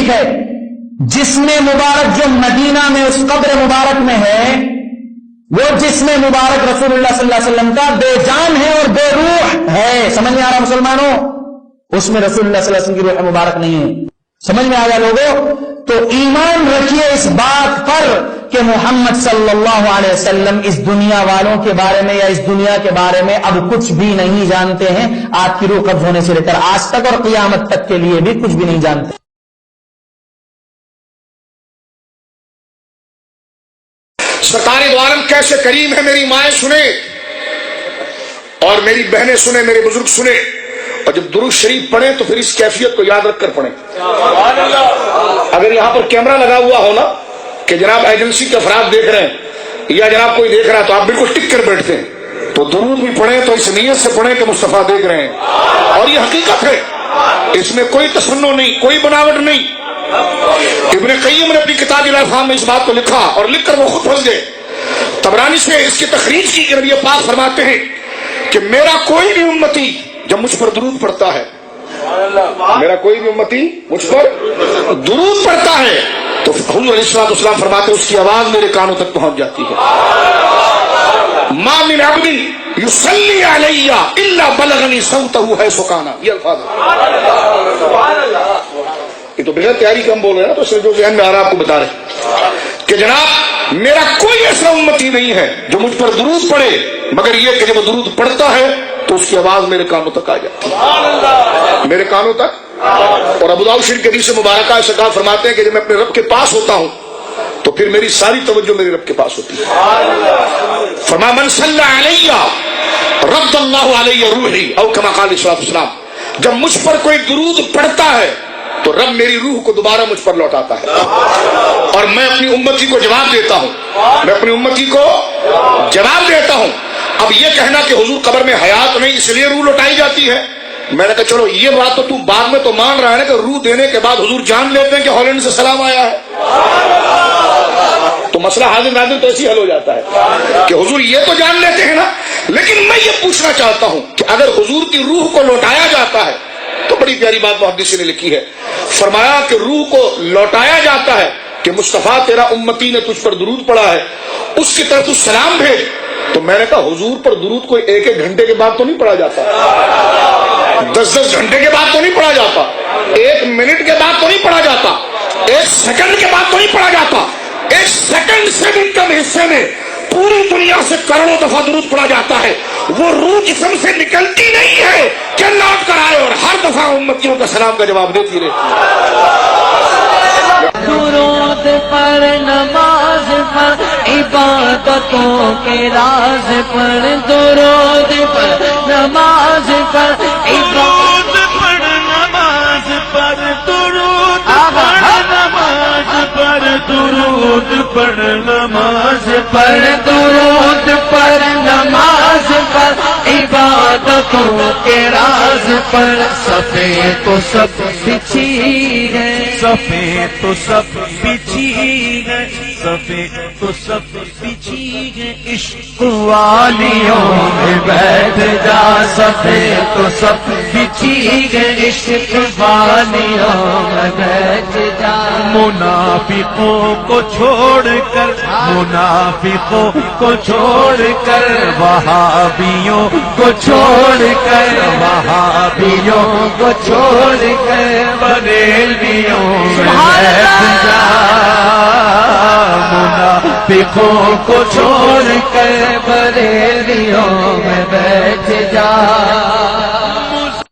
ٹھیک ہے، جسم مبارک جو مدینہ میں اس قبر مبارک میں ہے، وہ جسم مبارک رسول اللہ صلی اللہ علیہ وسلم کا بے جان ہے اور بے روح ہے. سمجھ میں آ رہا مسلمانوں؟ اس میں رسول اللہ صلی اللہ علیہ وسلم کی روح مبارک نہیں ہے. سمجھ میں آ گیا لوگوں؟ تو ایمان رکھیے اس بات پر کہ محمد صلی اللہ علیہ وسلم اس دنیا والوں کے بارے میں یا اس دنیا کے بارے میں اب کچھ بھی نہیں جانتے ہیں. آپ کی روح قبض ہونے سے لے کر آج تک اور قیامت تک کے لیے بھی کچھ بھی نہیں جانتے. سرکار دو عالم کیسے کریم ہے، میری مائیں سنیں اور میری بہنیں سنیں، میرے بزرگ سنیں، اور جب درود شریف پڑھیں تو پھر اس کیفیت کو یاد رکھ کر پڑھیں. اگر یہاں پر کیمرہ لگا ہوا ہو نا کہ جناب ایجنسی کے افراد دیکھ رہے ہیں یا جناب کوئی دیکھ رہا ہے تو آپ بالکل ٹک کر بیٹھتے ہیں، تو درود بھی پڑھیں تو اس نیت سے پڑھیں کہ مصطفیٰ دیکھ رہے ہیں. اور یہ حقیقت ہے، اس میں کوئی تصنع نہیں، کوئی بناوٹ نہیں. ابن قیم نے اپنی کتاب الافہام میں اس بات کو لکھا اور لکھ کر وہ خود پھنس گئے. طبرانی سے اس کی تخریج کی کہ نبی پاک فرماتے ہیں کہ میرا کوئی بھی امتی جب مجھ پر درود پڑھتا ہے، میرا کوئی بھی امتی مجھ پر درود پڑھتا ہے تو حضور علیہ السلام فرماتے ہیں اس کی آواز میرے کانوں تک پہنچ جاتی ہے. ما من عبد یصلی علی الا بلغنی صوتہ حیث کان. یہ الفاظ یہ تو بغیر تیاری کا ہم بول رہے ہیں نا، تو اس جو ذہن میں آ رہا آپ کو بتا رہے کہ جناب میرا کوئی ایسا امتی نہیں ہے جو مجھ پر درود پڑھے مگر یہ کہ جب وہ درود پڑھتا ہے تو اس کی آواز میرے کانوں تک آ جاتی ہے، میرے کانوں تک. اور ابو داؤد شریف کے حدیث مبارکہ سرکار فرماتے ہیں کہ جب میں اپنے رب کے پاس ہوتا ہوں تو پھر میری ساری توجہ میرے رب کے پاس ہوتی ہے. فرمایا من صلی علی رد اللہ علیہ روحی او کما قال علیہ السلام. جب مجھ پر کوئی درود پڑھتا ہے تو رب میری روح کو دوبارہ مجھ پر لوٹاتا ہے اور میں اپنی امتی کو جواب دیتا ہوں، میں اپنی امتی کو جواب دیتا ہوں. اب یہ کہنا کہ حضور قبر میں حیات نہیں اس لیے روح لوٹائی جاتی ہے، میں نے کہا چلو یہ بات تو بعد میں تو مان رہا ہے نا کہ روح دینے کے بعد حضور جان لیتے ہیں کہ ہالینڈ سے سلام آیا ہے، تو مسئلہ حاضر ناظر تو ایسے ہی حل ہو جاتا ہے کہ حضور یہ تو جان لیتے ہیں نا. لیکن میں یہ پوچھنا چاہتا ہوں کہ اگر حضور کی روح کو لوٹایا جاتا ہے تو بڑی پیاری بات محدث نے لکھی ہے، فرمایا کہ روح کو لوٹایا جاتا ہے کہ مصطفیٰ تیرا امتی نے تجھ پر درود پڑھا ہے، اس کی طرف تو سلام بھیج. تو میں نے کہا حضور پر درود کوئی ایک ایک گھنٹے کے بعد تو نہیں پڑھا جاتا، 10 گھنٹے کے بعد تو نہیں پڑھا جاتا، 1 منٹ کے بعد تو نہیں پڑھا جاتا، 1 سیکنڈ کے بعد تو نہیں پڑھا جاتا. 1 سیکنڈ سے بھی کم حصے میں پوری دنیا سے کروڑوں دفعہ درود پڑھا جاتا ہے. وہ روح جسم سے نکلتی نہیں ہے کہ لوٹ کر آئے اور ہر دفعہ امتیوں کا سلام کا جواب دیتی رہے. درود پر نماز پر عبادتوں کے راز پر، درود پر نماز پر عبادت پر، نماز پر درود پر نماز پر، درود پر نماز پر، درود پر نماز پر عبادتوں کے راز پر. صفے تو سب بچھی ہے، صفے تو سب بچھی ہے، صفے تو سب بچھی ہے. عشق والیوں میں بیٹھ جا، صفے تو سب بچھی ہے، عشق والیوں میں بیٹھ جا. منافقوں کو چھوڑ کر، منافقوں کو چھوڑ کر، وہابیوں کو چھوڑ کر، وہابیوں کو چھوڑ کر، بریلویوں میں بیٹھ جا. منافقوں کو چھوڑ کر بریلویوں میں بیٹھ جا.